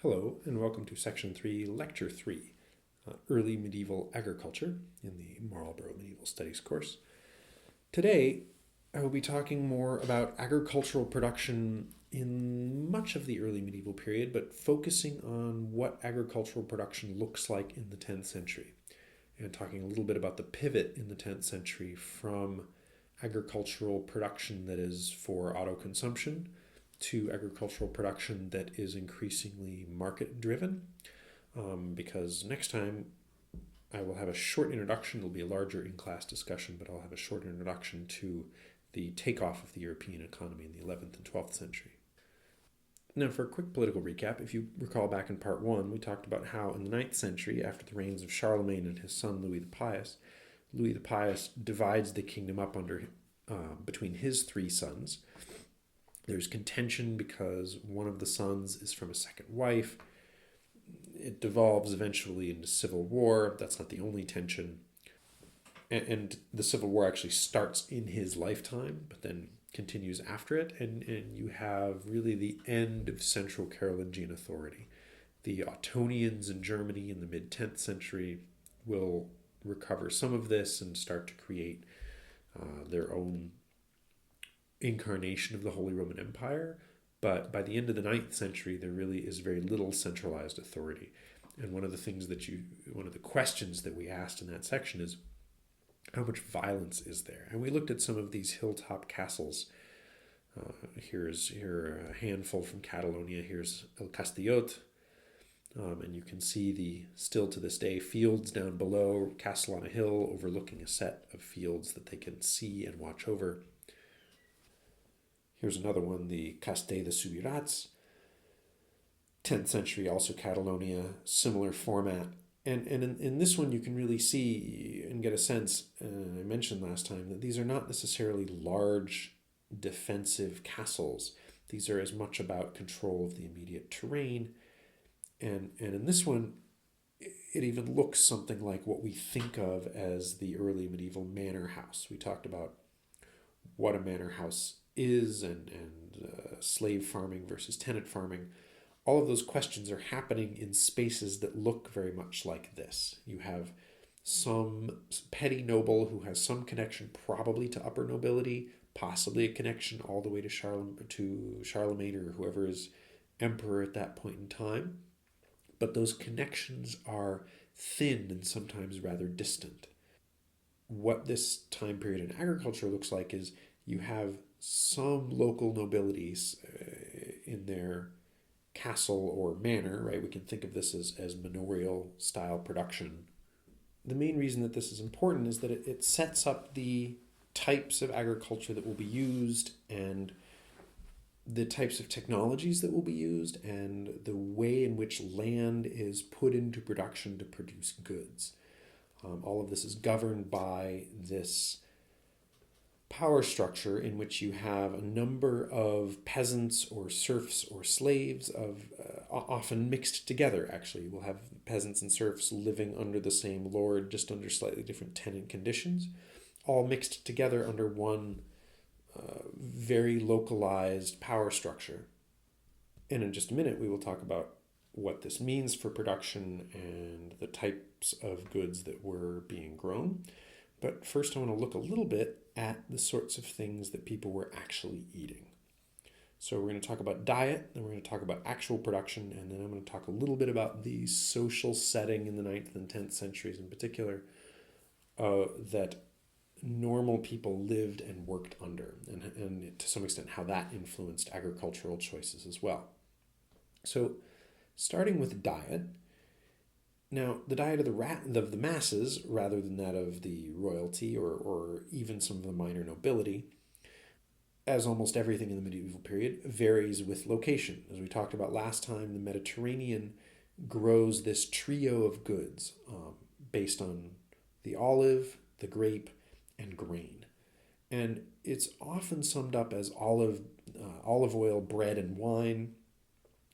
Hello, and welcome to Section 3, Lecture 3, Early Medieval Agriculture in the Marlborough Medieval Studies course. Today, I will be talking more about agricultural production in much of the early medieval period, but focusing on what agricultural production looks like in the 10th century, and talking a little bit about the pivot in the 10th century from agricultural production that is for auto consumption to agricultural production that is increasingly market driven. Because next time I will have a short introduction. It'll be a larger in-class discussion, but I'll have a short introduction to the takeoff of the European economy in the 11th and 12th century. Now, for a quick political recap, if you recall back in part 1, we talked about how in the 9th century, after the reigns of Charlemagne and his son Louis the Pious divides the kingdom up between his three sons. There's contention because one of the sons is from a second wife. It devolves eventually into civil war. That's not the only tension. And the civil war actually starts in his lifetime, but then continues after it. And you have really the end of Central Carolingian authority. The Ottonians in Germany in the mid-10th century will recover some of this and start to create their own incarnation of the Holy Roman Empire. But by the end of the 9th century, there really is very little centralized authority. And one of the questions that we asked in that section is, how much violence is there? And we looked at some of these hilltop castles. Here a handful from Catalonia. Here's El Castillot. And you can see still to this day, fields down below, castle on a hill overlooking a set of fields that they can see and watch over. Here's another one, the Castell de Subirats, 10th century, also Catalonia, similar format. And in this one, you can really see and get a sense, and I mentioned last time, that these are not necessarily large defensive castles. These are as much about control of the immediate terrain. And in this one, it even looks something like what we think of as the early medieval manor house. We talked about what a manor house is and slave farming versus tenant farming. All of those questions are happening in spaces that look very much like this. You have some petty noble who has some connection probably to upper nobility, possibly a connection all the way to Charlemagne or whoever is emperor at that point in time. But those connections are thin and sometimes rather distant. What this time period in agriculture looks like is you have some local nobilities in their castle or manor, right? We can think of this as manorial style production. The main reason that this is important is that it sets up the types of agriculture that will be used and the types of technologies that will be used and the way in which land is put into production to produce goods. All of this is governed by this power structure in which you have a number of peasants or serfs or slaves often mixed together. Actually, we'll have peasants and serfs living under the same lord, just under slightly different tenant conditions, all mixed together under one very localized power structure. And in just a minute, we will talk about what this means for production and the types of goods that were being grown. But first I want to look a little bit at the sorts of things that people were actually eating. So we're going to talk about diet, then we're going to talk about actual production, and then I'm going to talk a little bit about the social setting in the 9th and 10th centuries in particular that normal people lived and worked under, and to some extent how that influenced agricultural choices as well. So starting with diet. Now, the diet of the masses, rather than that of the royalty or even some of the minor nobility, as almost everything in the medieval period, varies with location. As we talked about last time, the Mediterranean grows this trio of goods based on the olive, the grape, and grain. And it's often summed up as olive oil, bread, and wine.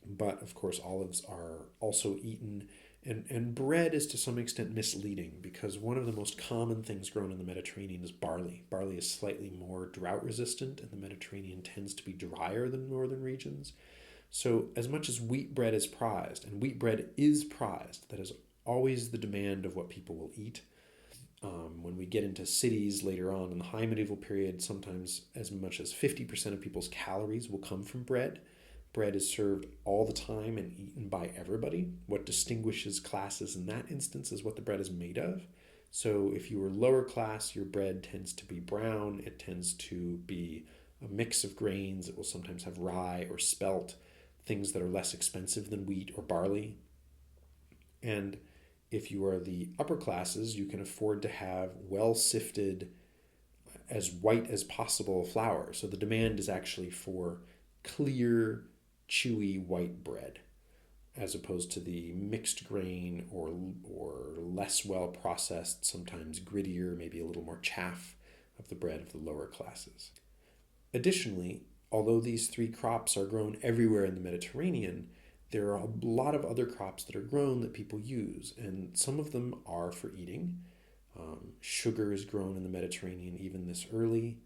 But, of course, olives are also eaten. And bread is to some extent misleading because one of the most common things grown in the Mediterranean is barley. Barley is slightly more drought resistant, and the Mediterranean tends to be drier than northern regions. So as much as wheat bread is prized, and wheat bread is prized, that is always the demand of what people will eat. When we get into cities later on in the high medieval period, sometimes as much as 50% of people's calories will come from bread. Bread is served all the time and eaten by everybody. What distinguishes classes in that instance is what the bread is made of. So if you are lower class, your bread tends to be brown. It tends to be a mix of grains. It will sometimes have rye or spelt, things that are less expensive than wheat or barley. And if you are the upper classes, you can afford to have well-sifted, as white as possible flour. So the demand is actually for clear, chewy white bread, as opposed to the mixed grain or less well processed, sometimes grittier, maybe a little more chaff of the bread of the lower classes. Additionally, although these three crops are grown everywhere in the Mediterranean, there are a lot of other crops that are grown that people use, and some of them are for eating. Sugar is grown in the Mediterranean even this early.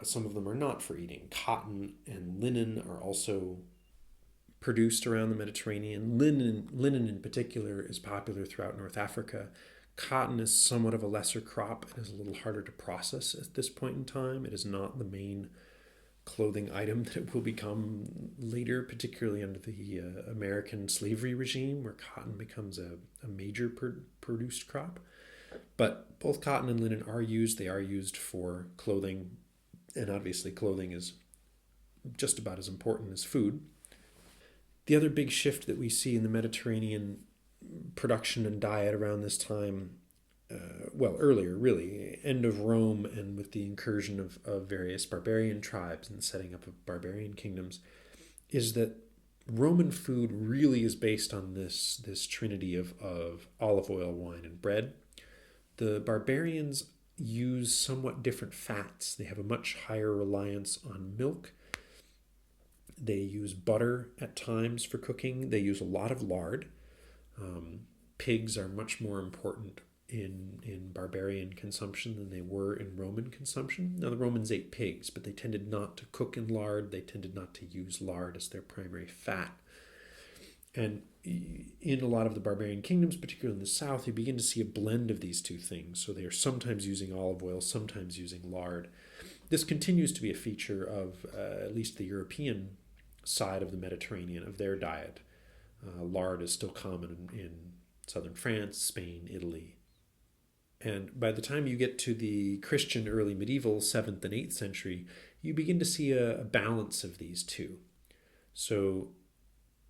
Some of them are not for eating. Cotton and linen are also produced around the Mediterranean. Linen in particular is popular throughout North Africa. Cotton is somewhat of a lesser crop. It is a little harder to process at this point in time. It is not the main clothing item that it will become later, particularly under the American slavery regime, where cotton becomes a major produced crop. But both cotton and linen are used. They are used for clothing, and obviously clothing is just about as important as food. The other big shift that we see in the Mediterranean production and diet around this time, earlier really, end of Rome and with the incursion of various barbarian tribes and the setting up of barbarian kingdoms, is that Roman food really is based on this trinity of olive oil, wine, and bread. The barbarians use somewhat different fats. They have a much higher reliance on milk. They use butter at times for cooking. They use a lot of lard. Pigs are much more important in barbarian consumption than they were in Roman consumption. Now, the Romans ate pigs, but they tended not to cook in lard. They tended not to use lard as their primary fat. And in a lot of the barbarian kingdoms, particularly in the south, you begin to see a blend of these two things. So they are sometimes using olive oil, sometimes using lard. This continues to be a feature of at least the European side of the Mediterranean, of their diet. Lard is still common in southern France, Spain, Italy. And by the time you get to the Christian early medieval 7th and 8th century, you begin to see a balance of these two. So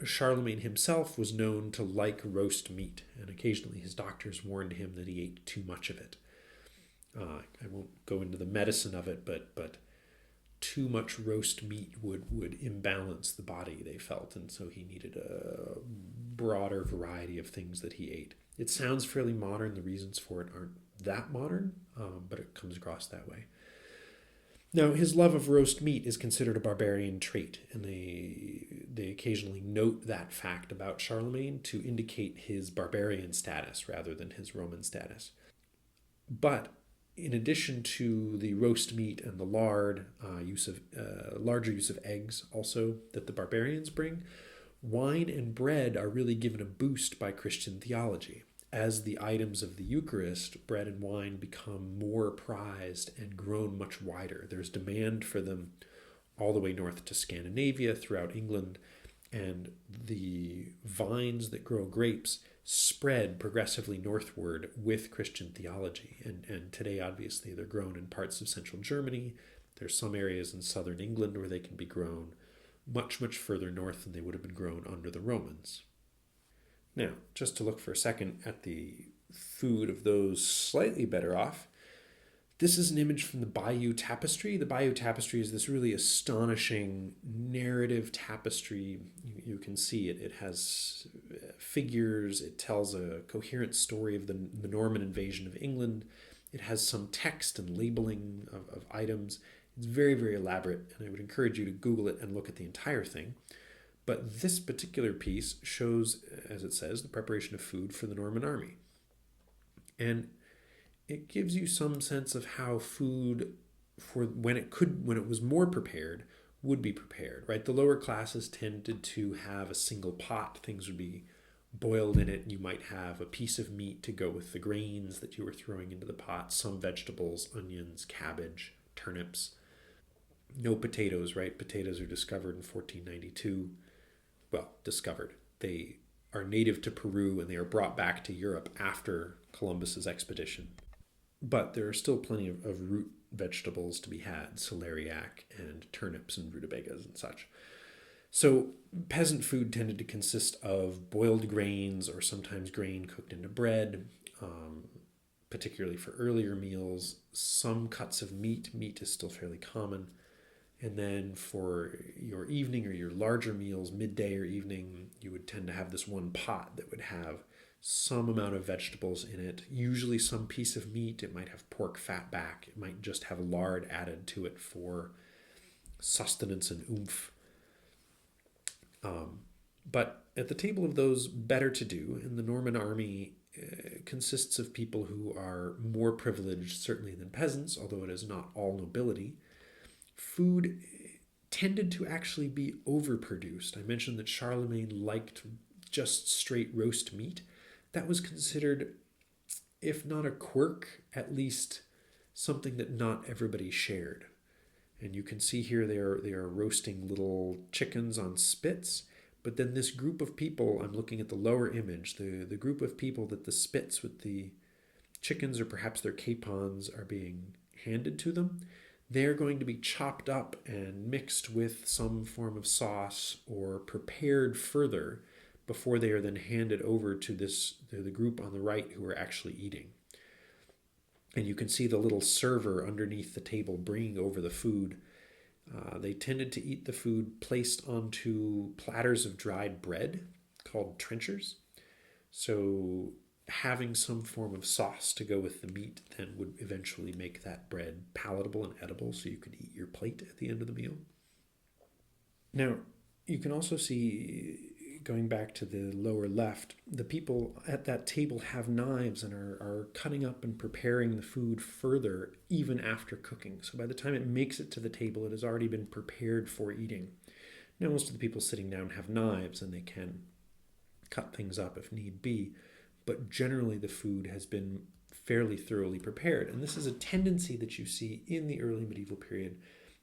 Charlemagne himself was known to like roast meat, and occasionally his doctors warned him that he ate too much of it. I won't go into the medicine of it, but too much roast meat would imbalance the body, they felt, and so he needed a broader variety of things that he ate. It sounds fairly modern. The reasons for it aren't that modern, but it comes across that way. Now, his love of roast meat is considered a barbarian trait, and they occasionally note that fact about Charlemagne to indicate his barbarian status rather than his Roman status. But in addition to the roast meat and the lard, larger use of eggs also that the barbarians bring, wine and bread are really given a boost by Christian theology. As the items of the Eucharist, bread and wine become more prized and grown much wider. There's demand for them all the way north to Scandinavia, throughout England, and the vines that grow grapes spread progressively northward with Christian theology. And today, obviously, they're grown in parts of central Germany. There's some areas in southern England where they can be grown much, much further north than they would have been grown under the Romans. Now, just to look for a second at the food of those slightly better off, this is an image from the Bayeux Tapestry. The Bayeux Tapestry is this really astonishing narrative tapestry. You can see it. It has figures. It tells a coherent story of the Norman invasion of England. It has some text and labeling of items. It's very, very elaborate, and I would encourage you to Google it and look at the entire thing. But this particular piece shows, as it says, the preparation of food for the Norman army. And it gives you some sense of how food, for when it was more prepared, would be prepared, right? The lower classes tended to have a single pot. Things would be boiled in it. You might have a piece of meat to go with the grains that you were throwing into the pot, some vegetables, onions, cabbage, turnips. No potatoes, right? Potatoes are discovered in 1492. Well, discovered. They are native to Peru and they are brought back to Europe after Columbus's expedition. But there are still plenty of root vegetables to be had, celeriac and turnips and rutabagas and such. So peasant food tended to consist of boiled grains or sometimes grain cooked into bread, particularly for earlier meals. Some cuts of meat. Meat is still fairly common. And then for your evening or your larger meals, midday or evening, you would tend to have this one pot that would have some amount of vegetables in it, usually some piece of meat. It might have pork fat back. It might just have lard added to it for sustenance and oomph. But at the table of those better to do, and the Norman army consists of people who are more privileged, certainly, than peasants, although it is not all nobility, food tended to actually be overproduced. I mentioned that Charlemagne liked just straight roast meat. That was considered, if not a quirk, at least something that not everybody shared. And you can see here they are roasting little chickens on spits. But then this group of people, I'm looking at the lower image, the group of people that the spits with the chickens or perhaps their capons are being handed to them, they're going to be chopped up and mixed with some form of sauce or prepared further before they are then handed over to the group on the right who are actually eating. And you can see the little server underneath the table bringing over the food. They tended to eat the food placed onto platters of dried bread called trenchers. So having some form of sauce to go with the meat then would eventually make that bread palatable and edible so you could eat your plate at the end of the meal. Now, you can also see, going back to the lower left, the people at that table have knives and are cutting up and preparing the food further even after cooking. So by the time it makes it to the table, it has already been prepared for eating. Now, most of the people sitting down have knives and they can cut things up if need be, but generally the food has been fairly thoroughly prepared. And this is a tendency that you see in the early medieval period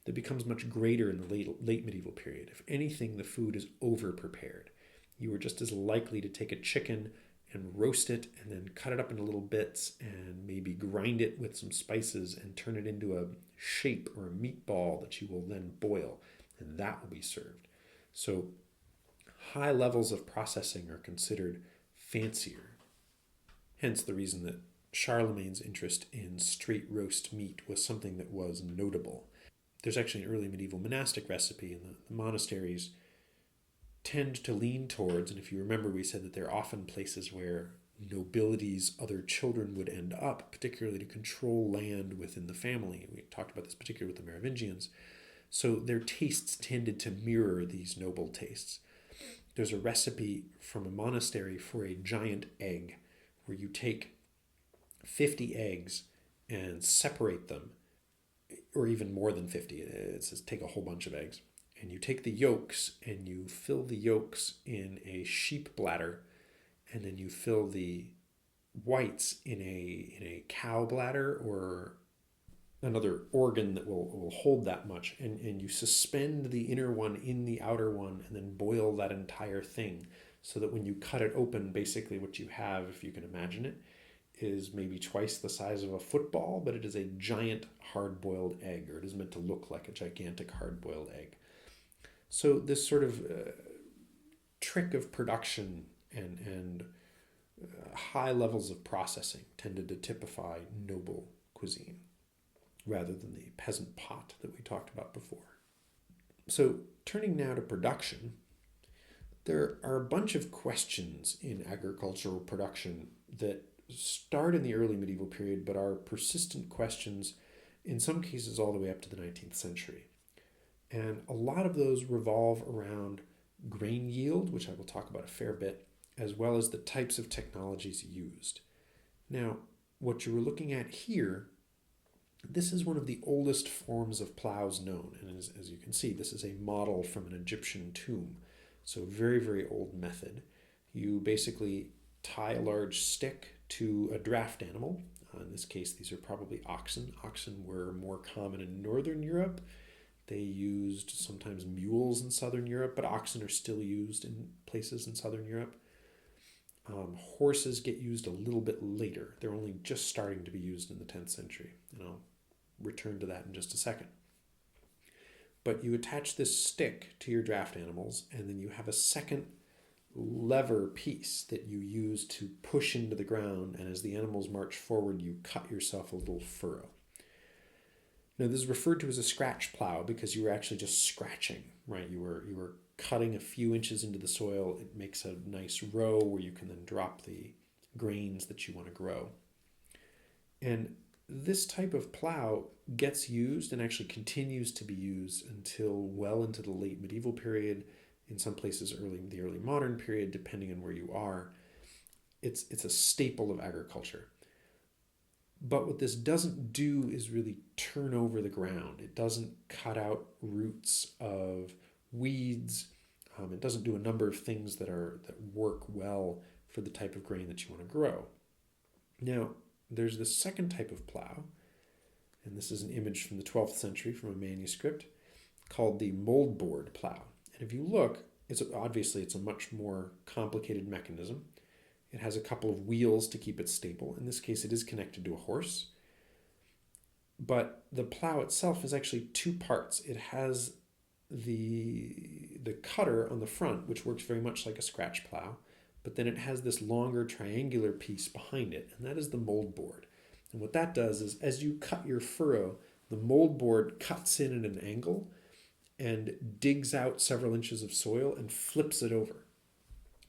that becomes much greater in the late medieval period. If anything, the food is over-prepared. You are just as likely to take a chicken and roast it and then cut it up into little bits and maybe grind it with some spices and turn it into a shape or a meatball that you will then boil, and that will be served. So high levels of processing are considered fancier. Hence the reason that Charlemagne's interest in straight roast meat was something that was notable. There's actually an early medieval monastic recipe, and the monasteries tend to lean towards, and if you remember, we said that they're often places where nobility's other children would end up, particularly to control land within the family. We talked about this particularly with the Merovingians. So their tastes tended to mirror these noble tastes. There's a recipe from a monastery for a giant egg, where you take 50 eggs and separate them, or even more than 50. It says take a whole bunch of eggs. And you take the yolks and you fill the yolks in a sheep bladder, and then you fill the whites in a cow bladder or another organ that will hold that much. And you suspend the inner one in the outer one and then boil that entire thing, so that when you cut it open, basically what you have, if you can imagine it, is maybe twice the size of a football, but it is a giant hard-boiled egg, or it is meant to look like a gigantic hard-boiled egg. So this sort of trick of production and high levels of processing tended to typify noble cuisine, rather than the peasant pot that we talked about before. So turning now to production, there are a bunch of questions in agricultural production that start in the early medieval period, but are persistent questions, in some cases all the way up to the 19th century. And a lot of those revolve around grain yield, which I will talk about a fair bit, as well as the types of technologies used. Now, what you were looking at here This is one of the oldest forms of plows known, and as you can see, this is a model from an Egyptian tomb. So very, very old method. You basically tie a large stick to a draft animal. In this case, these are probably oxen. Oxen were more common in Northern Europe. They used sometimes mules in Southern Europe, but oxen are still used in places in Southern Europe. Horses get used a little bit later. They're only just starting to be used in the 10th century, and I'll return to that in just a second. But you attach this stick to your draft animals, and then you have a second lever piece that you use to push into the ground, and as the animals march forward, you cut yourself a little furrow. Now, this is referred to as a scratch plow because you were actually just scratching, right? You were cutting a few inches into the soil. It makes a nice row where you can then drop the grains that you want to grow. And this type of plow gets used and actually continues to be used until well into the late medieval period, in some places the early modern period, depending on where you are. It's a staple of agriculture. But what this doesn't do is really turn over the ground. It doesn't cut out roots of weeds. It doesn't do a number of things that work well for the type of grain that you want to grow. Now, there's this second type of plow, and this is an image from the 12th century from a manuscript called the Moldboard Plow. And if you look, it's a much more complicated mechanism. It has a couple of wheels to keep it stable. In this case, it is connected to a horse. But the plow itself is actually two parts. It has the cutter on the front, which works very much like a scratch plow, but then it has this longer triangular piece behind it, and that is the moldboard. And what that does is, as you cut your furrow, the moldboard cuts in at an angle and digs out several inches of soil and flips it over.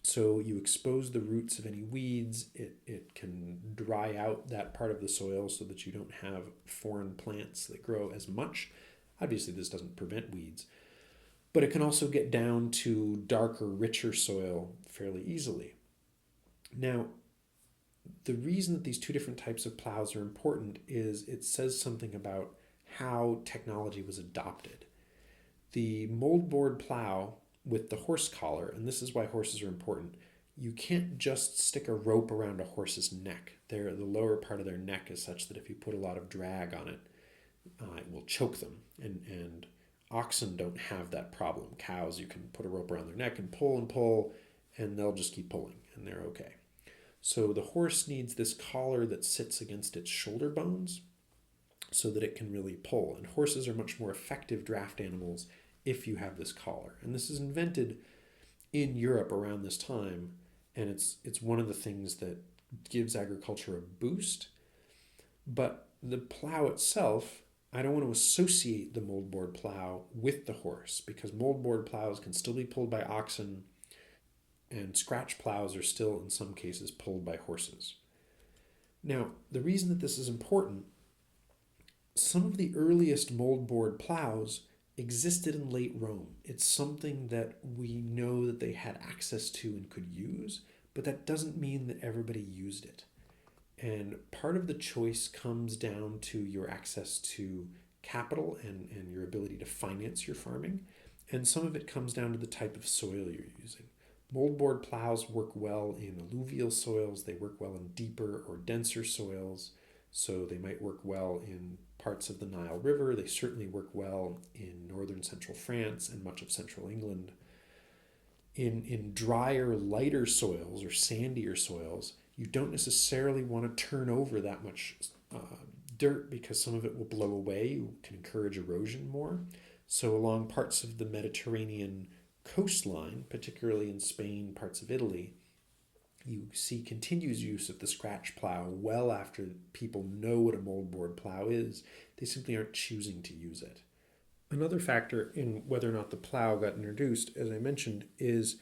So you expose the roots of any weeds. It can dry out that part of the soil so that you don't have foreign plants that grow as much. Obviously, this doesn't prevent weeds, but it can also get down to darker, richer soil fairly easily. Now, the reason that these two different types of plows are important is it says something about how technology was adopted. The moldboard plow with the horse collar, and this is why horses are important, you can't just stick a rope around a horse's neck. The lower part of their neck is such that if you put a lot of drag on it, it will choke them. And oxen don't have that problem. Cows, you can put a rope around their neck and pull, and they'll just keep pulling, and they're okay. So the horse needs this collar that sits against its shoulder bones so that it can really pull. And horses are much more effective draft animals if you have this collar. And this is invented in Europe around this time, and it's one of the things that gives agriculture a boost. But the plow itself, I don't want to associate the moldboard plow with the horse, because moldboard plows can still be pulled by oxen, and scratch plows are still in some cases pulled by horses. Now, the reason that this is important, some of the earliest moldboard plows existed in late Rome. It's something that we know that they had access to and could use, but that doesn't mean that everybody used it. And part of the choice comes down to your access to capital and your ability to finance your farming. And some of it comes down to the type of soil you're using. Moldboard plows work well in alluvial soils. They work well in deeper or denser soils. So they might work well in parts of the Nile River. They certainly work well in northern central France and much of central England. In drier, lighter soils or sandier soils, you don't necessarily want to turn over that much dirt because some of it will blow away. You can encourage erosion more. So along parts of the Mediterranean coastline, particularly in Spain, parts of Italy, you see continued use of the scratch plow well after people know what a moldboard plow is. They simply aren't choosing to use it. Another factor in whether or not the plow got introduced, as I mentioned, is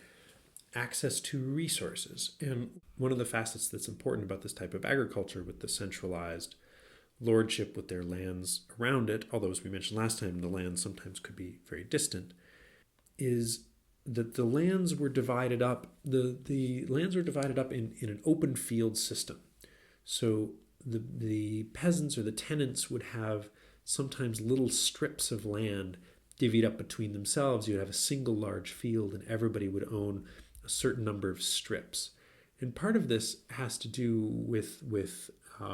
access to resources. And one of the facets that's important about this type of agriculture with the centralized lordship with their lands around it, although as we mentioned last time, the lands sometimes could be very distant, is that the lands were divided up. The lands were divided up in an open field system. So the peasants or the tenants would have sometimes little strips of land divvied up between themselves. You'd have a single large field, and everybody would own a certain number of strips. And part of this has to do with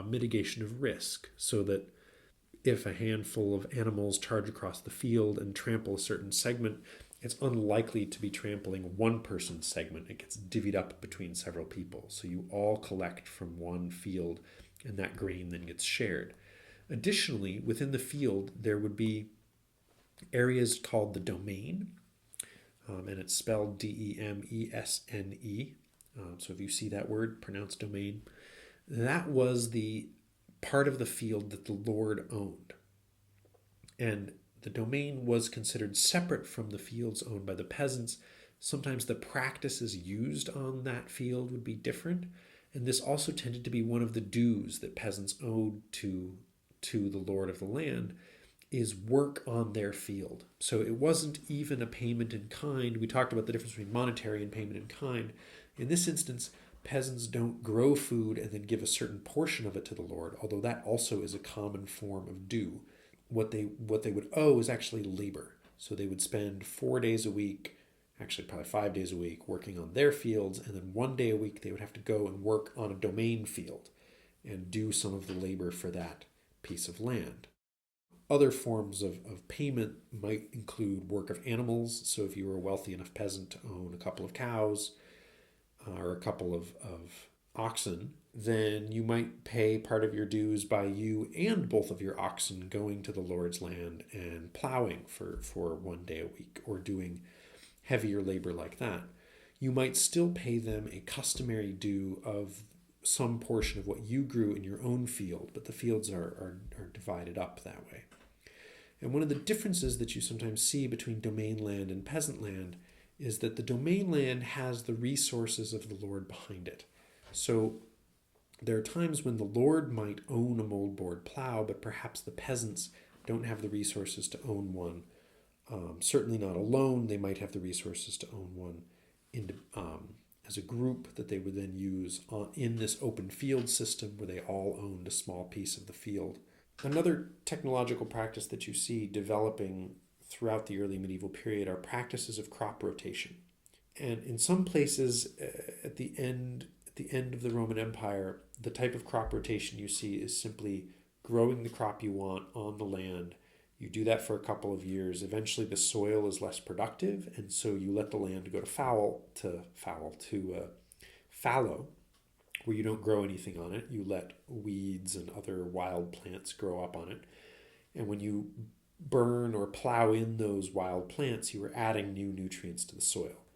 mitigation of risk, so that if a handful of animals charge across the field and trample a certain segment, it's unlikely to be trampling one person's segment. It gets divvied up between several people. So you all collect from one field, and that grain then gets shared. Additionally, within the field, there would be areas called the domain, and it's spelled Demesne. So if you see that word, pronounce domain. That was the part of the field that the Lord owned. And the domain was considered separate from the fields owned by the peasants. Sometimes the practices used on that field would be different. And this also tended to be one of the dues that peasants owed to the Lord of the land, is work on their field. So it wasn't even a payment in kind. We talked about the difference between monetary and payment in kind. In this instance, peasants don't grow food and then give a certain portion of it to the Lord, although that also is a common form of due. What they would owe is actually labor. So they would spend 4 days a week, actually probably 5 days a week, working on their fields, and then 1 day a week they would have to go and work on a domain field and do some of the labor for that piece of land. Other forms of payment might include work of animals. So if you were a wealthy enough peasant to own a couple of cows or a couple of oxen, then you might pay part of your dues by you and both of your oxen going to the Lord's land and plowing for 1 day a week, or doing heavier labor like that. You might still pay them a customary due of some portion of what you grew in your own field, but the fields are divided up that way. And one of the differences that you sometimes see between domain land and peasant land is that the domain land has the resources of the Lord behind it. So there are times when the Lord might own a moldboard plow, but perhaps the peasants don't have the resources to own one. Certainly not alone. They might have the resources to own one as a group that they would then use in this open field system where they all owned a small piece of the field. Another technological practice that you see developing throughout the early medieval period are practices of crop rotation. And in some places at the end of the Roman Empire, the type of crop rotation you see is simply growing the crop you want on the land. You do that for a couple of years. Eventually the soil is less productive, and so you let the land go to fallow, where you don't grow anything on it. You let weeds and other wild plants grow up on it. And when you burn or plow in those wild plants, you are adding new nutrients to the soil.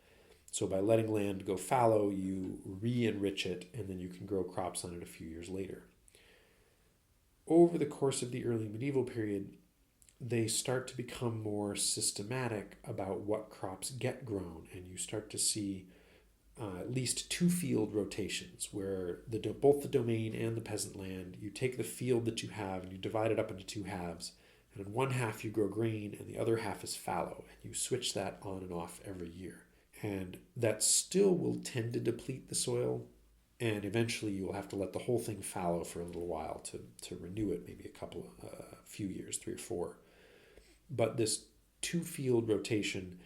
So by letting land go fallow, you re-enrich it, and then you can grow crops on it a few years later. Over the course of the early medieval period, they start to become more systematic about what crops get grown, and you start to see at least 2 field rotations where both the domain and the peasant land, you take the field that you have and you divide it up into 2 halves, and in one half you grow grain and the other half is fallow, and you switch that on and off every year. And that still will tend to deplete the soil, and eventually you will have to let the whole thing fallow for a little while to renew it, maybe a few years, 3 or 4. But this 2 field rotation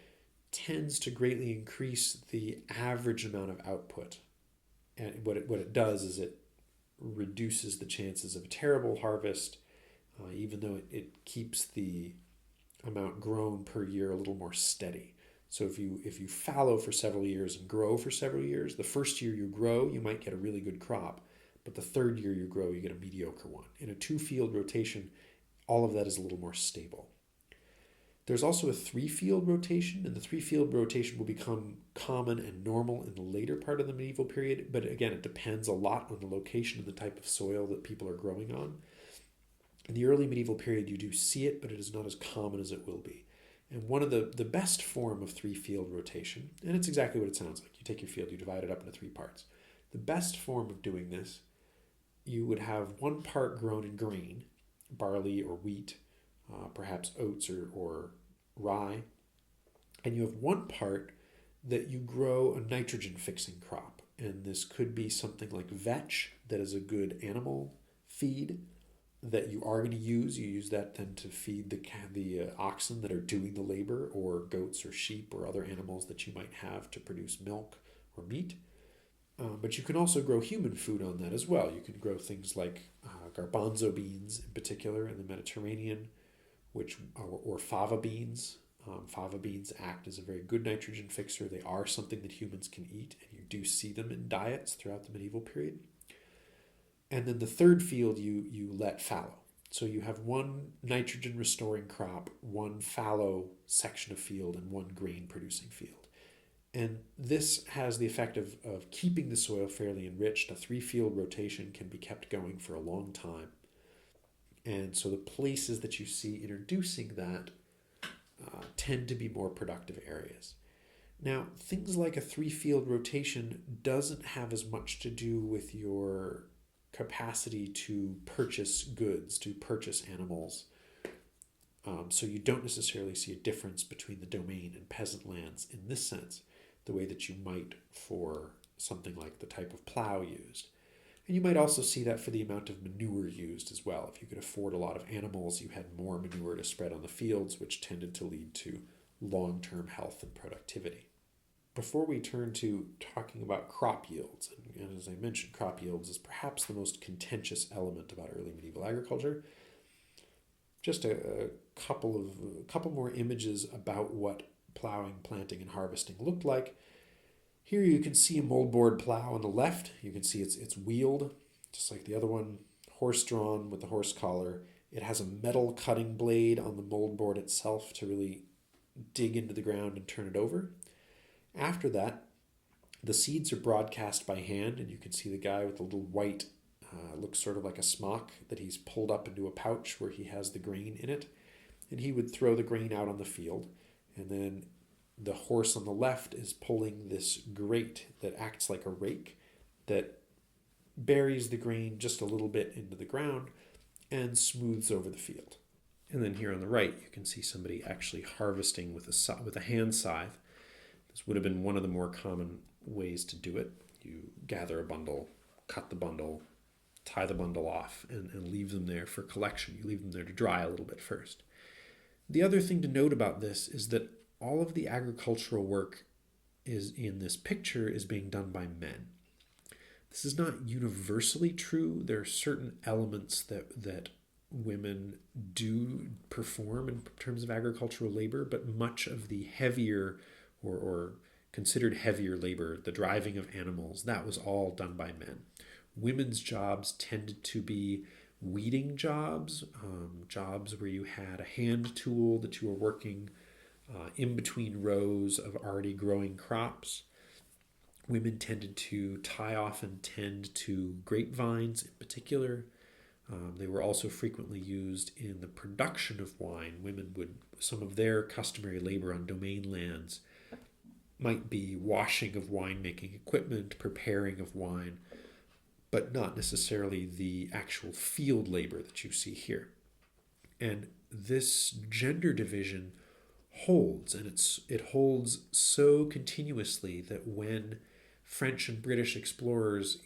tends to greatly increase the average amount of output. And what it does is it reduces the chances of a terrible harvest, even though it keeps the amount grown per year a little more steady. So if you fallow for several years and grow for several years, the first year you grow, you might get a really good crop, but the third year you grow, you get a mediocre one. In a 2 field rotation, all of that is a little more stable. There's also a 3 field rotation, and the 3 field rotation will become common and normal in the later part of the medieval period, but again, it depends a lot on the location and the type of soil that people are growing on. In the early medieval period, you do see it, but it is not as common as it will be. And one of the best form of 3 field rotation, and it's exactly what it sounds like. You take your field, you divide it up into 3 parts. The best form of doing this, you would have 1 part grown in grain, barley or wheat, perhaps oats or rye, and you have 1 part that you grow a nitrogen fixing crop. And this could be something like vetch, that is a good animal feed that you are going to use. You use that then to feed the oxen that are doing the labor, or goats or sheep or other animals that you might have to produce milk or meat. But you can also grow human food on that as well. You can grow things like garbanzo beans in particular in the Mediterranean, or fava beans. Fava beans act as a very good nitrogen fixer. They are something that humans can eat, and you do see them in diets throughout the medieval period. And then the third field you let fallow. So you have one nitrogen restoring crop, one fallow section of field, and one grain producing field. And this has the effect of keeping the soil fairly enriched. A 3-field rotation can be kept going for a long time. And so the places that you see introducing that tend to be more productive areas. Now, things like a 3-field rotation doesn't have as much to do with your capacity to purchase goods, to purchase animals. So you don't necessarily see a difference between the domain and peasant lands in this sense, the way that you might for something like the type of plow used. And you might also see that for the amount of manure used as well. If you could afford a lot of animals, you had more manure to spread on the fields, which tended to lead to long-term health and productivity. Before we turn to talking about crop yields, and as I mentioned, crop yields is perhaps the most contentious element about early medieval agriculture, just a couple more images about what plowing, planting, and harvesting looked like. Here you can see a moldboard plow on the left. You can see it's wheeled, just like the other one, horse-drawn with the horse collar. It has a metal cutting blade on the moldboard itself to really dig into the ground and turn it over. After that, the seeds are broadcast by hand, and you can see the guy with the little white, looks sort of like a smock that he's pulled up into a pouch where he has the grain in it. And he would throw the grain out on the field, and then the horse on the left is pulling this grate that acts like a rake that buries the grain just a little bit into the ground and smooths over the field. And then here on the right, you can see somebody actually harvesting with a hand scythe. This would have been one of the more common ways to do it. You gather a bundle, cut the bundle, tie the bundle off, and leave them there for collection. You leave them there to dry a little bit first. The other thing to note about this is that all of the agricultural work in this picture is being done by men. This is not universally true. There are certain elements that women do perform in terms of agricultural labor, but much of the heavier or considered heavier labor, the driving of animals, that was all done by men. Women's jobs tended to be weeding jobs, jobs where you had a hand tool that you were working in between rows of already growing crops. Women tended to tie off and tend to grapevines in particular. They were also frequently used in the production of wine. Women some of their customary labor on domain lands might be washing of winemaking equipment, preparing of wine, but not necessarily the actual field labor that you see here. And this gender division holds, and it holds so continuously that when French and British explorers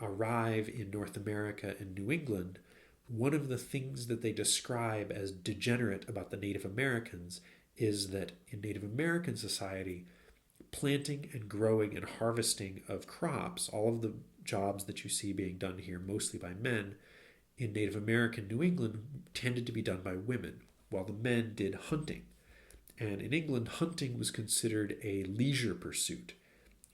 arrive in North America and New England, one of the things that they describe as degenerate about the Native Americans is that in Native American society, planting and growing and harvesting of crops, all of the jobs that you see being done here mostly by men, in Native American New England tended to be done by women, while the men did hunting. And in England, hunting was considered a leisure pursuit.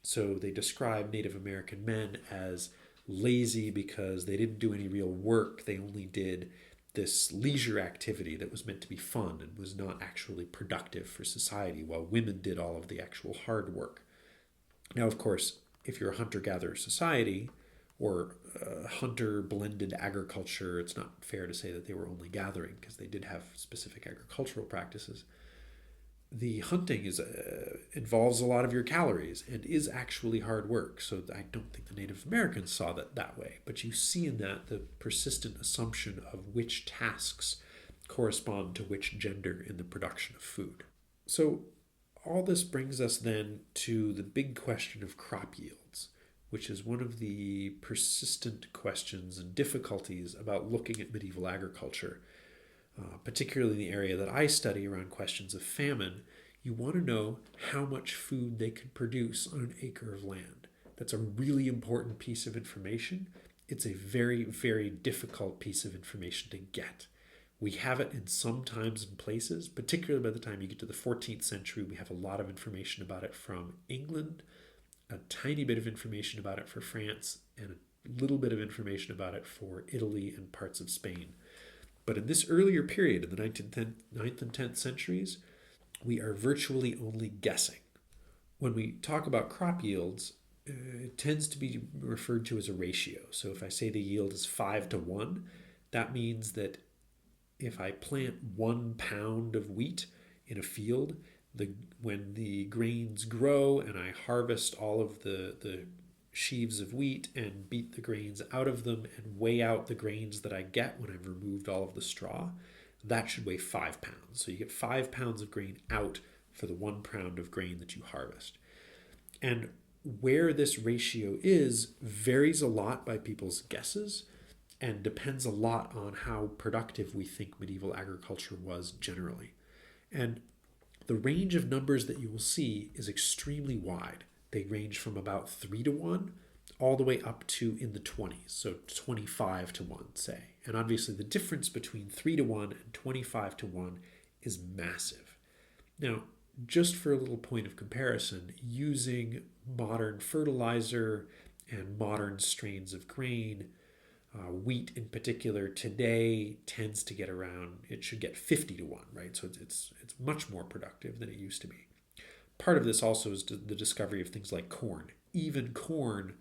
So they describe Native American men as lazy because they didn't do any real work. They only did this leisure activity that was meant to be fun and was not actually productive for society, while women did all of the actual hard work. Now, of course, if you're a hunter-gatherer society or hunter-blended agriculture, it's not fair to say that they were only gathering, because they did have specific agricultural practices. The hunting involves a lot of your calories and is actually hard work. So I don't think the Native Americans saw that way. But you see in that the persistent assumption of which tasks correspond to which gender in the production of food. So all this brings us then to the big question of crop yields. which is one of the persistent questions and difficulties about looking at medieval agriculture, particularly in the area that I study around questions of famine. You want to know how much food they could produce on an acre of land. That's a really important piece of information. It's a very, very difficult piece of information to get. We have it in some times and places, particularly by the time you get to the 14th century. We have a lot of information about it from England, a tiny bit of information about it for France, and a little bit of information about it for Italy and parts of Spain. But in this earlier period, in the 9th and 10th centuries, we are virtually only guessing. When we talk about crop yields, it tends to be referred to as a ratio. So if I say the yield is 5-1, that means that if I plant 1 pound of wheat in a field, when the grains grow and I harvest all of the sheaves of wheat and beat the grains out of them and weigh out the grains that I get when I've removed all of the straw, that should weigh 5 pounds. So you get 5 pounds of grain out for the 1 pound of grain that you harvest. And where this ratio is varies a lot by people's guesses and depends a lot on how productive we think medieval agriculture was generally. And the range of numbers that you will see is extremely wide. They range from about 3-1 all the way up to in the 20s, so 25-1, say. And obviously the difference between 3-1 and 25-1 is massive. Now, just for a little point of comparison, using modern fertilizer and modern strains of grain, wheat in particular today tends to get around, it should get 50-1, right? So it's much more productive than it used to be. Part of this also is the discovery of things like corn. Even corn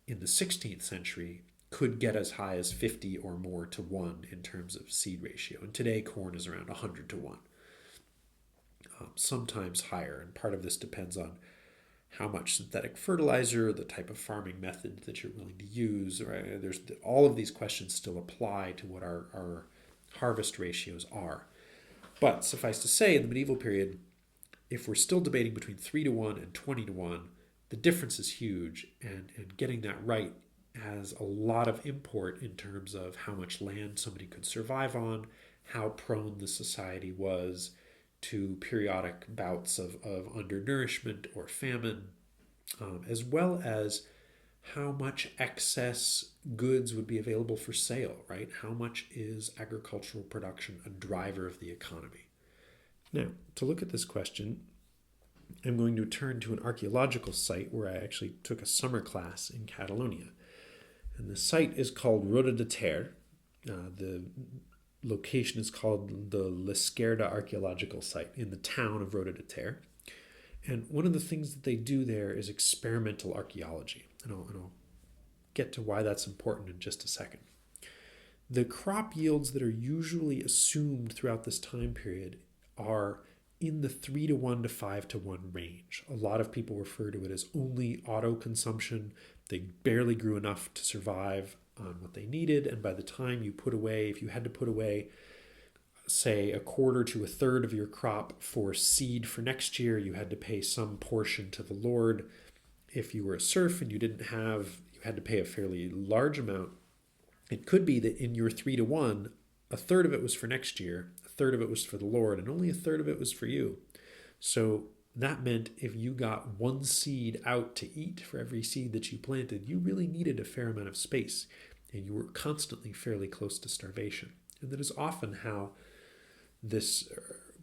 in the 16th century could get as high as 50 or more to 1 in terms of seed ratio. And today corn is around 100-1, sometimes higher. And part of this depends on how much synthetic fertilizer, the type of farming method that you're willing to use. Right? There's all of these questions still apply to what our harvest ratios are. But suffice to say, in the medieval period, if we're still debating between 3-1 and 20-1, the difference is huge, and getting that right has a lot of import in terms of how much land somebody could survive on, how prone the society was to periodic bouts of undernourishment or famine, as well as how much excess goods would be available for sale, right? How much is agricultural production a driver of the economy? Now, to look at this question, I'm going to turn to an archaeological site where I actually took a summer class in Catalonia. And the site is called Roda de Ter. The location is called the L'Esquerda Archaeological Site in the town of Roda de Ter. And one of the things that they do there is experimental archaeology. And I'll get to why that's important in just a second. The crop yields that are usually assumed throughout this time period are in the 3-1 to 5-1 range. A lot of people refer to it as only auto consumption. They barely grew enough to survive on what they needed, and by the time you put away, if you had to put away, say, 1/4 to 1/3 of your crop for seed for next year, you had to pay some portion to the Lord. If you were a serf and you had to pay a fairly large amount. It could be that in your 3-1, 1/3 of it was for next year, 1/3 of it was for the Lord, and only 1/3 of it was for you. So that meant if you got one seed out to eat for every seed that you planted, you really needed a fair amount of space, and you were constantly fairly close to starvation. And that is often how this,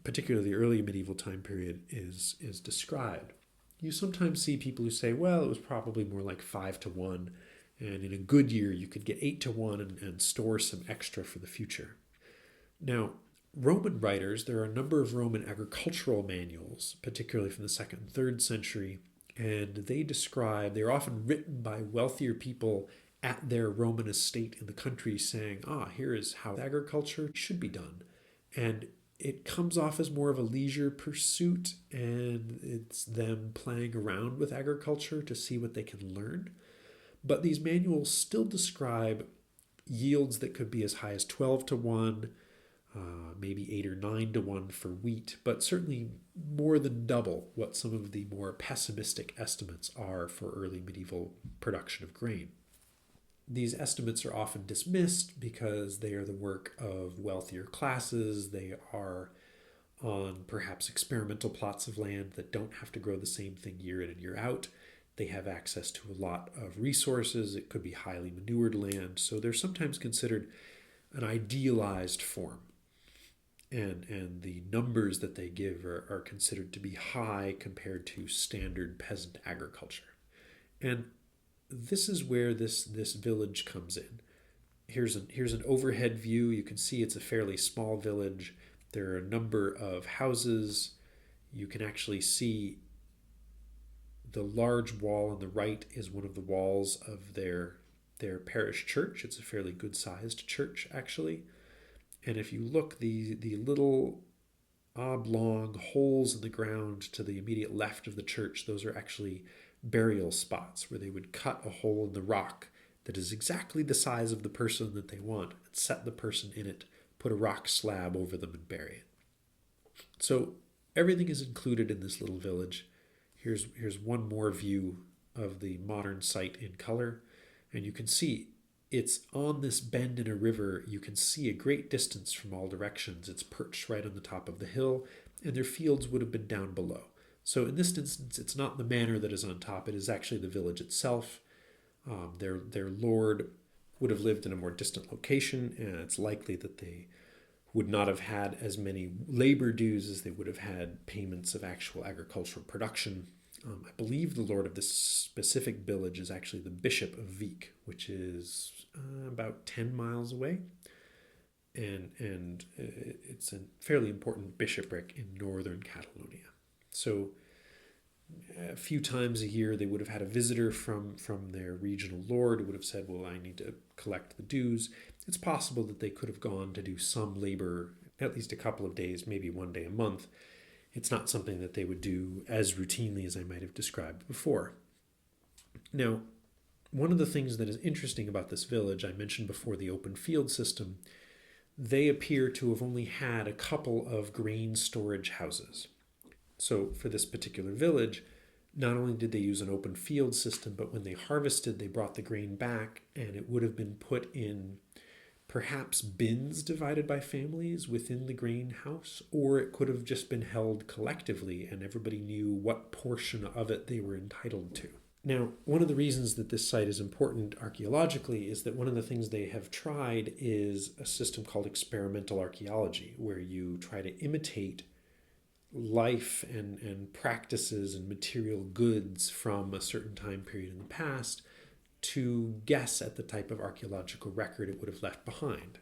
particularly the early medieval time period, is described. You sometimes see people who say, well, it was probably more like 5-1, and in a good year you could get 8-1 and store some extra for the future. Now, Roman writers, there are a number of Roman agricultural manuals, particularly from the 2nd and 3rd century, and they're often written by wealthier people at their Roman estate in the country saying, here is how agriculture should be done. And it comes off as more of a leisure pursuit, and it's them playing around with agriculture to see what they can learn. But these manuals still describe yields that could be as high as 12-1, maybe 8 or 9 to 1 for wheat, but certainly more than double what some of the more pessimistic estimates are for early medieval production of grain. These estimates are often dismissed because they are the work of wealthier classes. They are on perhaps experimental plots of land that don't have to grow the same thing year in and year out. They have access to a lot of resources. It could be highly manured land. So they're sometimes considered an idealized form. And the numbers that they give are considered to be high compared to standard peasant agriculture. And this is where this village comes in. Here's an overhead view. You can see it's a fairly small village. There are a number of houses. You can actually see the large wall on the right is one of the walls of their parish church. It's a fairly good-sized church, actually. And if you look, the little oblong holes in the ground to the immediate left of the church, those are actually burial spots where they would cut a hole in the rock that is exactly the size of the person that they want and set the person in it, put a rock slab over them and bury it. So everything is included in this little village. Here's one more view of the modern site in color, and you can see it's on this bend in a river. You can see a great distance from all directions. It's perched right on the top of the hill, and their fields would have been down below. So in this instance, it's not the manor that is on top. It is actually the village itself. Their lord would have lived in a more distant location, and it's likely that they would not have had as many labor dues as they would have had payments of actual agricultural production. I believe the lord of this specific village is actually the Bishop of Vic, which is about 10 miles away. And it's a fairly important bishopric in northern Catalonia. So a few times a year they would have had a visitor from their regional lord who would have said, well, I need to collect the dues. It's possible that they could have gone to do some labor at least a couple of days, maybe one day a month. It's not something that they would do as routinely as I might have described before. Now, one of the things that is interesting about this village, I mentioned before the open field system, they appear to have only had a couple of grain storage houses. So for this particular village, not only did they use an open field system, but when they harvested, they brought the grain back and it would have been put in perhaps bins divided by families within the grain house, or it could have just been held collectively and everybody knew what portion of it they were entitled to. Now, one of the reasons that this site is important archaeologically is that one of the things they have tried is a system called experimental archaeology, where you try to imitate life and practices and material goods from a certain time period in the past to guess at the type of archaeological record it would have left behind.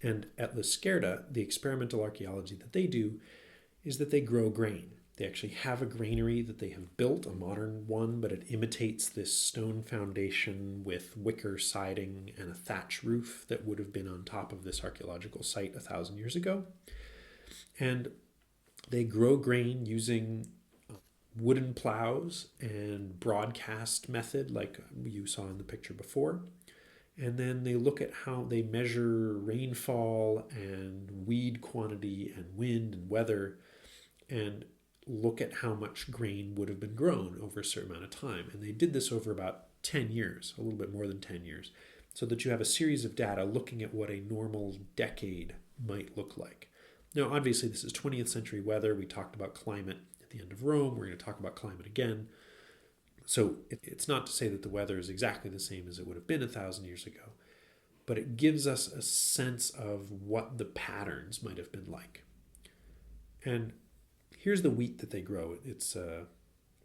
And at La Scerda, the experimental archaeology that they do is that they grow grain. They actually have a granary that they have built, a modern one, but it imitates this stone foundation with wicker siding and a thatch roof that would have been on top of this archaeological site 1,000 years ago. And they grow grain using wooden plows and broadcast method like you saw in the picture before. And then they look at how they measure rainfall and weed quantity and wind and weather and look at how much grain would have been grown over a certain amount of time. And they did this over about 10 years, a little bit more than 10 years, so that you have a series of data looking at what a normal decade might look like. Now, obviously, this is 20th century weather. We talked about climate at the end of Rome. We're going to talk about climate again. So it's not to say that the weather is exactly the same as it would have been 1,000 years ago, but it gives us a sense of what the patterns might have been like. And here's the wheat that they grow. It's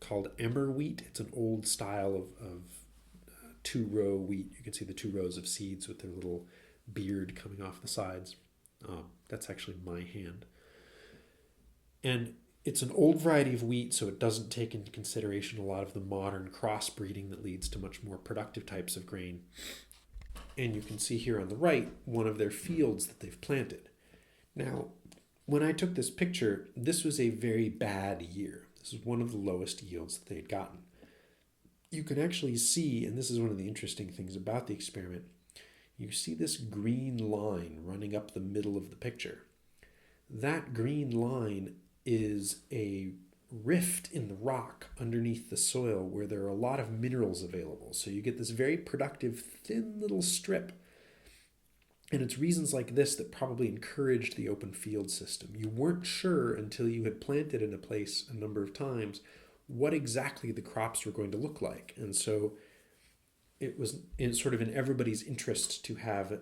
called emmer wheat. It's an old style of two-row wheat. You can see the 2 rows of seeds with their little beard coming off the sides. That's actually my hand. And it's an old variety of wheat, so it doesn't take into consideration a lot of the modern crossbreeding that leads to much more productive types of grain. And you can see here on the right one of their fields that they've planted. Now, when I took this picture, this was a very bad year. This is one of the lowest yields that they had gotten. You can actually see, and this is one of the interesting things about the experiment, you see this green line running up the middle of the picture. That green line is a rift in the rock underneath the soil where there are a lot of minerals available. So you get this very productive, thin little strip. And it's reasons like this that probably encouraged the open field system. You weren't sure until you had planted in a place a number of times what exactly the crops were going to look like. And so it was sort of in everybody's interest to have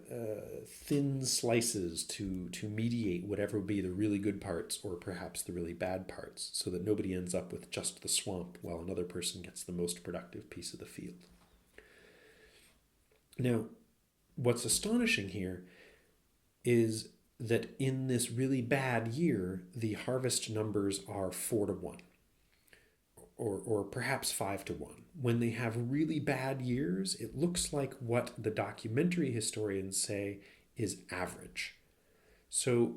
thin slices to mediate whatever would be the really good parts or perhaps the really bad parts, so that nobody ends up with just the swamp while another person gets the most productive piece of the field. Now, what's astonishing here is that in this really bad year, the harvest numbers are 4 to 1. Or perhaps 5 to 1. When they have really bad years, it looks like what the documentary historians say is average. So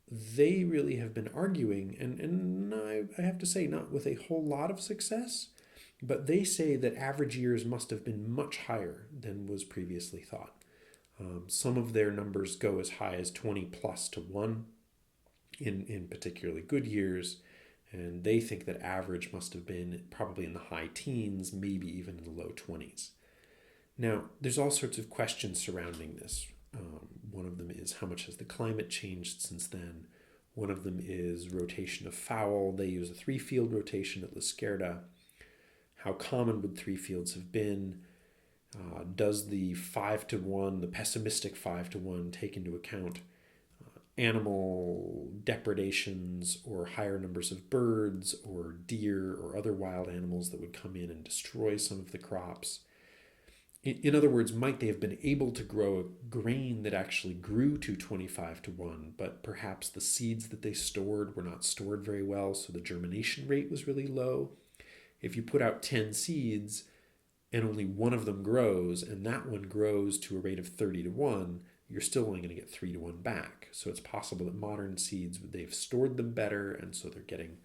they really have been arguing, and I have to say, not with a whole lot of success, but they say that average years must have been much higher than was previously thought. Some of their numbers go as high as 20 plus to 1 in particularly good years. And they think that average must have been probably in the high teens, maybe even in the low 20s. Now, there's all sorts of questions surrounding this. One of them is how much has the climate changed since then? One of them is rotation of fowl. They use a 3-field rotation at La Scherda. How common would 3 fields have been? Does the 5 to 1, the pessimistic 5 to 1, take into account animal depredations or higher numbers of birds or deer or other wild animals that would come in and destroy some of the crops? In other words, might they have been able to grow a grain that actually grew to 25 to 1, but perhaps the seeds that they stored were not stored very well, so the germination rate was really low? If you put out 10 seeds and only one of them grows, and that one grows to a rate of 30 to 1, you're still only going to get 3 to 1 back. So it's possible that modern seeds, they've stored them better, and so they're getting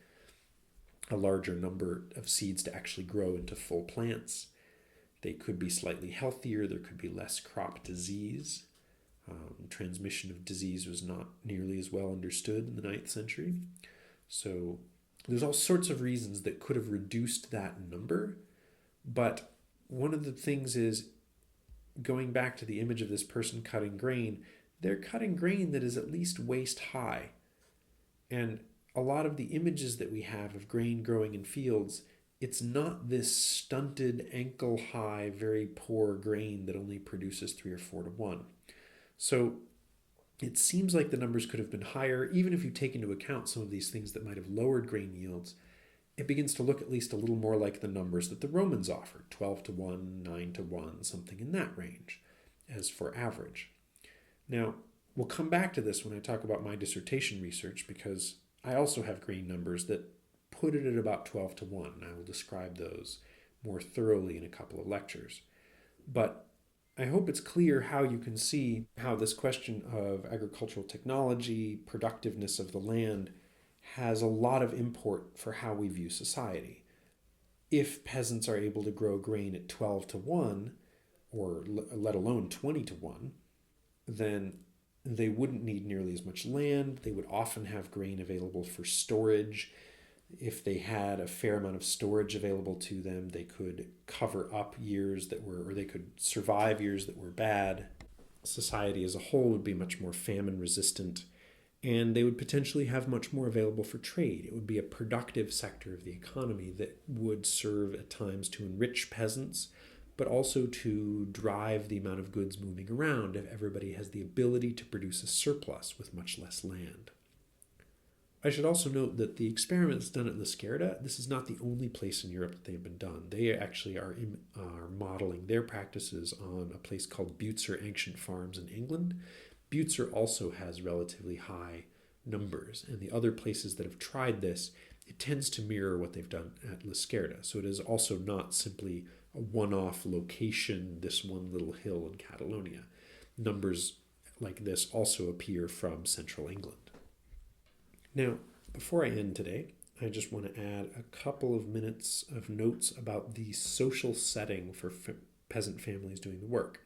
a larger number of seeds to actually grow into full plants. They could be slightly healthier. There could be less crop disease. Transmission of disease was not nearly as well understood in the 9th century. So there's all sorts of reasons that could have reduced that number. But one of the things is, going back to the image of this person cutting grain, they're cutting grain that is at least waist high. And a lot of the images that we have of grain growing in fields, it's not this stunted, ankle high, very poor grain that only produces 3 or 4 to 1. So it seems like the numbers could have been higher, even if you take into account some of these things that might have lowered grain yields. It begins to look at least a little more like the numbers that the Romans offered, 12 to 1, 9 to 1, something in that range, as for average. Now, we'll come back to this when I talk about my dissertation research, because I also have grain numbers that put it at about 12 to 1, and I will describe those more thoroughly in a couple of lectures. But I hope it's clear how you can see how this question of agricultural technology, productiveness of the land, has a lot of import for how we view society. If peasants are able to grow grain at 12 to 1, or let alone 20 to 1, then they wouldn't need nearly as much land. They would often have grain available for storage. If they had a fair amount of storage available to them, they could cover up years that were, or they could survive years that were bad. Society as a whole would be much more famine resistant, and they would potentially have much more available for trade. It would be a productive sector of the economy that would serve at times to enrich peasants, but also to drive the amount of goods moving around if everybody has the ability to produce a surplus with much less land. I should also note that the experiments done at La Scherda, this is not the only place in Europe that they've been done. They actually are modeling their practices on a place called Butzer Ancient Farms in England. Butzer also has relatively high numbers, and the other places that have tried this, it tends to mirror what they've done at La Scherda. So it is also not simply a one-off location, this one little hill in Catalonia. Numbers like this also appear from central England. Now, before I end today, I just want to add a couple of minutes of notes about the social setting for peasant families doing the work.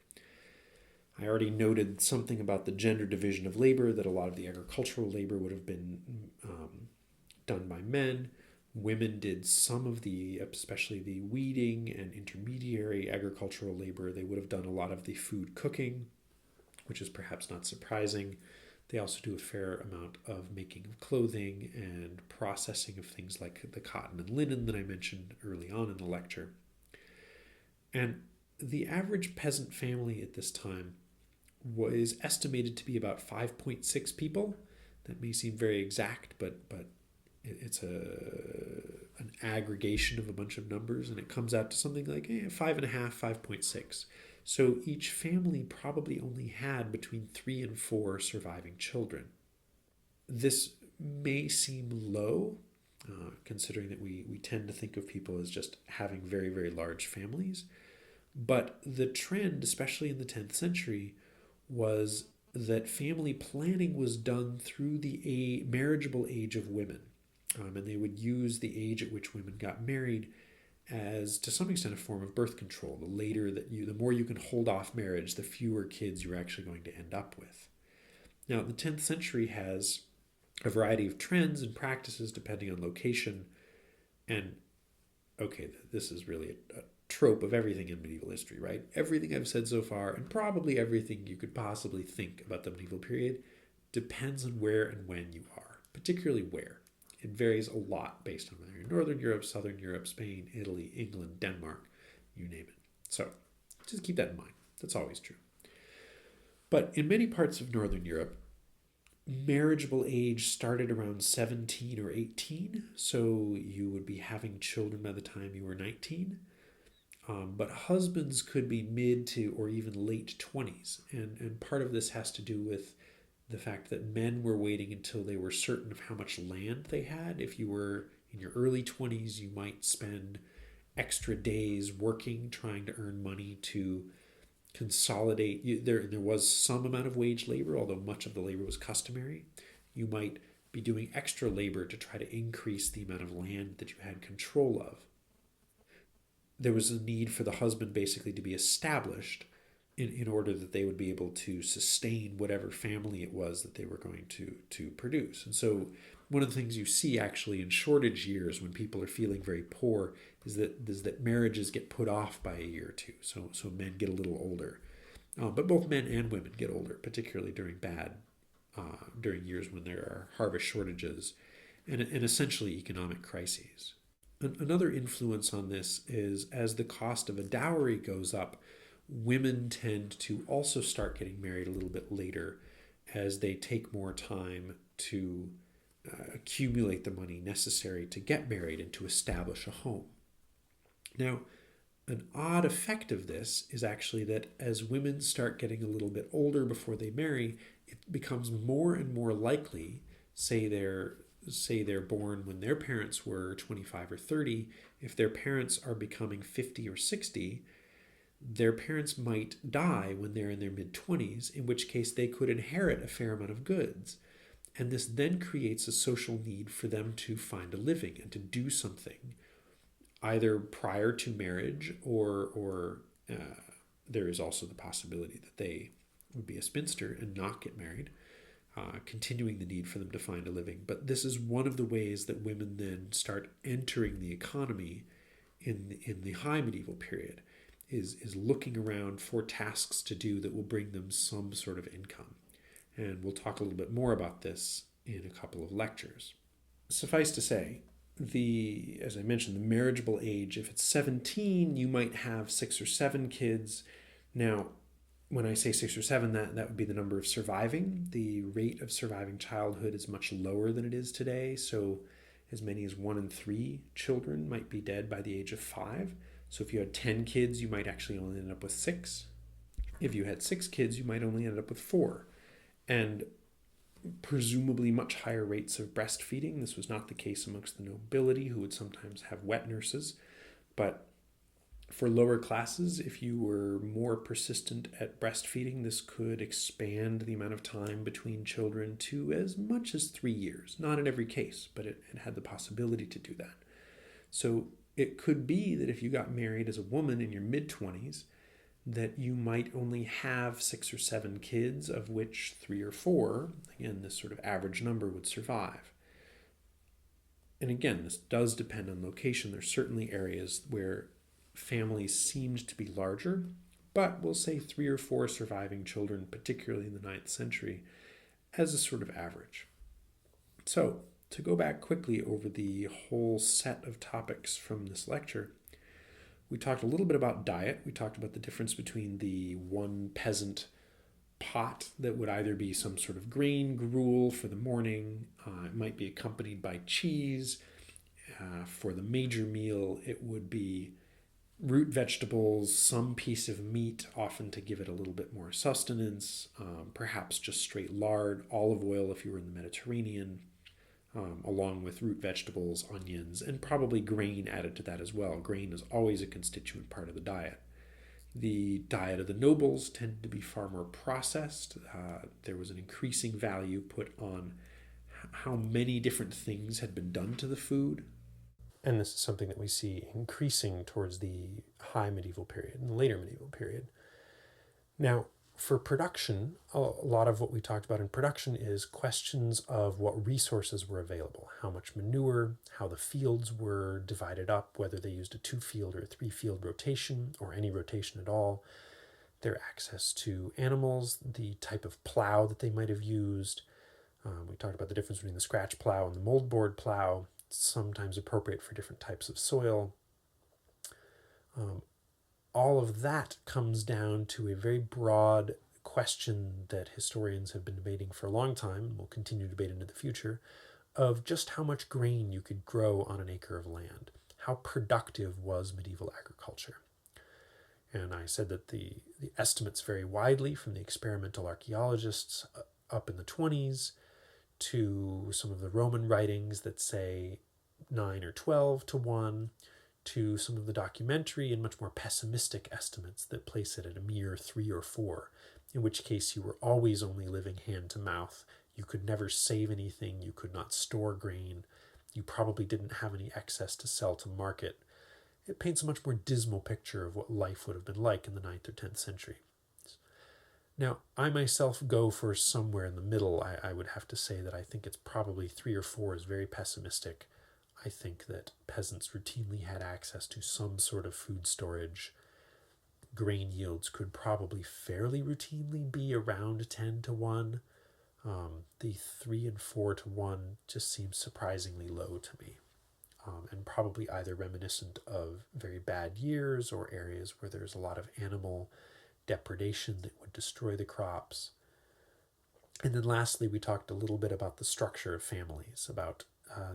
I already noted something about the gender division of labor, that a lot of the agricultural labor would have been done by men. Women did some of the, especially the weeding and intermediary agricultural labor. They would have done a lot of the food cooking, which is perhaps not surprising. They also do a fair amount of making of clothing and processing of things like the cotton and linen that I mentioned early on in the lecture. And the average peasant family at this time was estimated to be about 5.6 people. That may seem very exact, but it's an aggregation of a bunch of numbers, and it comes out to something like 5.5, 5.6. So each family probably only had between 3 and 4 surviving children. This may seem low, considering that we tend to think of people as just having very, very large families. But the trend, especially in the 10th century, was that family planning was done through the marriageable age of women. And they would use the age at which women got married as, to some extent, a form of birth control. The more you can hold off marriage, the fewer kids you're actually going to end up with. Now, the 10th century has a variety of trends and practices depending on location. And, okay, this is really a trope of everything in medieval history, right? Everything I've said so far, and probably everything you could possibly think about the medieval period, depends on where and when you are, particularly where. It varies a lot based on whether you're in Northern Europe, Southern Europe, Spain, Italy, England, Denmark, you name it. So just keep that in mind. That's always true. But in many parts of Northern Europe, marriageable age started around 17 or 18. So you would be having children by the time you were 19. But husbands could be mid to or even late 20s. And part of this has to do with the fact that men were waiting until they were certain of how much land they had. If you were in your early 20s, you might spend extra days working, trying to earn money to consolidate. There was some amount of wage labor, although much of the labor was customary. You might be doing extra labor to try to increase the amount of land that you had control of. There was a need for the husband basically to be established in order that they would be able to sustain whatever family it was that they were going to produce. And so one of the things you see actually in shortage years when people are feeling very poor is that marriages get put off by a year or two. So men get a little older. But both men and women get older, particularly during years when there are harvest shortages and essentially economic crises. Another influence on this is as the cost of a dowry goes up, women tend to also start getting married a little bit later as they take more time to accumulate the money necessary to get married and to establish a home. Now, an odd effect of this is actually that as women start getting a little bit older before they marry, it becomes more and more likely, say they're born when their parents were 25 or 30, if their parents are becoming 50 or 60, their parents might die when they're in their mid-20s, in which case they could inherit a fair amount of goods. And this then creates a social need for them to find a living and to do something, either prior to marriage or there is also the possibility that they would be a spinster and not get married, continuing the need for them to find a living. But this is one of the ways that women then start entering the economy in the high medieval period, is looking around for tasks to do that will bring them some sort of income. And we'll talk a little bit more about this in a couple of lectures. Suffice to say, as I mentioned, the marriageable age, if it's 17, you might have 6 or 7 kids. Now, when I say 6 or 7, that would be the number of surviving. The rate of surviving childhood is much lower than it is today. So as many as 1 in 3 children might be dead by the age of 5. So if you had 10 kids, you might actually only end up with 6. If you had 6 kids, you might only end up with 4. And presumably much higher rates of breastfeeding. This was not the case amongst the nobility, who would sometimes have wet nurses. But for lower classes, if you were more persistent at breastfeeding, this could expand the amount of time between children to as much as 3 years. Not in every case, but it had the possibility to do that. So it could be that if you got married as a woman in your mid-20s, that you might only have 6 or 7 kids, of which 3 or 4, again, this sort of average number, would survive. And again, this does depend on location. There's certainly areas where families seemed to be larger, but we'll say 3 or 4 surviving children, particularly in the 9th century, as a sort of average. So, to go back quickly over the whole set of topics from this lecture, we talked a little bit about diet. We talked about the difference between the one peasant pot that would either be some sort of grain gruel for the morning, it might be accompanied by cheese. For the major meal, it would be root vegetables, some piece of meat, often to give it a little bit more sustenance, perhaps just straight lard, olive oil if you were in the Mediterranean, along with root vegetables, onions, and probably grain added to that as well. Grain is always a constituent part of the diet. The diet of the nobles tended to be far more processed. There was an increasing value put on how many different things had been done to the food. And this is something that we see increasing towards the high medieval period and the later medieval period. Now, for production, a lot of what we talked about in production is questions of what resources were available, how much manure, how the fields were divided up, whether they used a 2-field or a 3-field rotation or any rotation at all, their access to animals, the type of plow that they might have used. We talked about the difference between the scratch plow and the moldboard plow, sometimes appropriate for different types of soil. All of that comes down to a very broad question that historians have been debating for a long time, and will continue to debate into the future, of just how much grain you could grow on an acre of land. How productive was medieval agriculture? And I said that the estimates vary widely, from the experimental archaeologists up in the 20s to some of the Roman writings that say 9 or 12 to 1, to some of the documentary and much more pessimistic estimates that place it at a mere 3 or 4, in which case you were always only living hand to mouth. You could never save anything. You could not store grain. You probably didn't have any excess to sell to market. It paints a much more dismal picture of what life would have been like in the 9th or 10th century. Now, I myself go for somewhere in the middle. I would have to say that I think it's probably 3 or 4 is very pessimistic. I think that peasants routinely had access to some sort of food storage. Grain yields could probably fairly routinely be around 10 to 1. The 3 and 4 to 1 just seems surprisingly low to me, and probably either reminiscent of very bad years or areas where there's a lot of animal depredation that would destroy the crops. And then lastly, we talked a little bit about the structure of families, about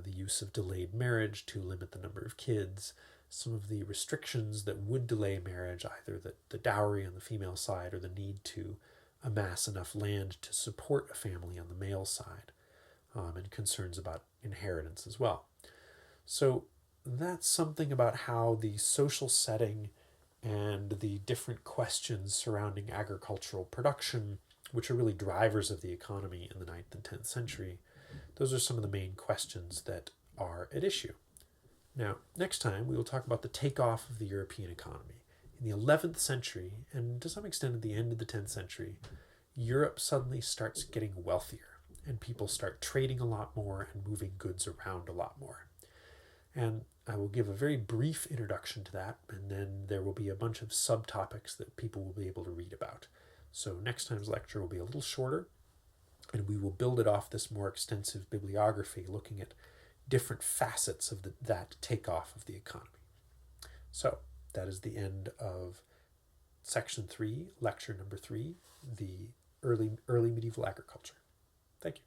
the use of delayed marriage to limit the number of kids, some of the restrictions that would delay marriage, either the dowry on the female side or the need to amass enough land to support a family on the male side, and concerns about inheritance as well. So that's something about how the social setting and the different questions surrounding agricultural production, which are really drivers of the economy in the 9th and 10th century, those are some of the main questions that are at issue. Now, next time we will talk about the takeoff of the European economy. In the 11th century, and to some extent at the end of the 10th century, Europe suddenly starts getting wealthier, and people start trading a lot more and moving goods around a lot more. And I will give a very brief introduction to that, and then there will be a bunch of subtopics that people will be able to read about. So next time's lecture will be a little shorter, and we will build it off this more extensive bibliography, looking at different facets of that takeoff of the economy. So that is the end of section 3, lecture number 3, the early medieval agriculture. Thank you.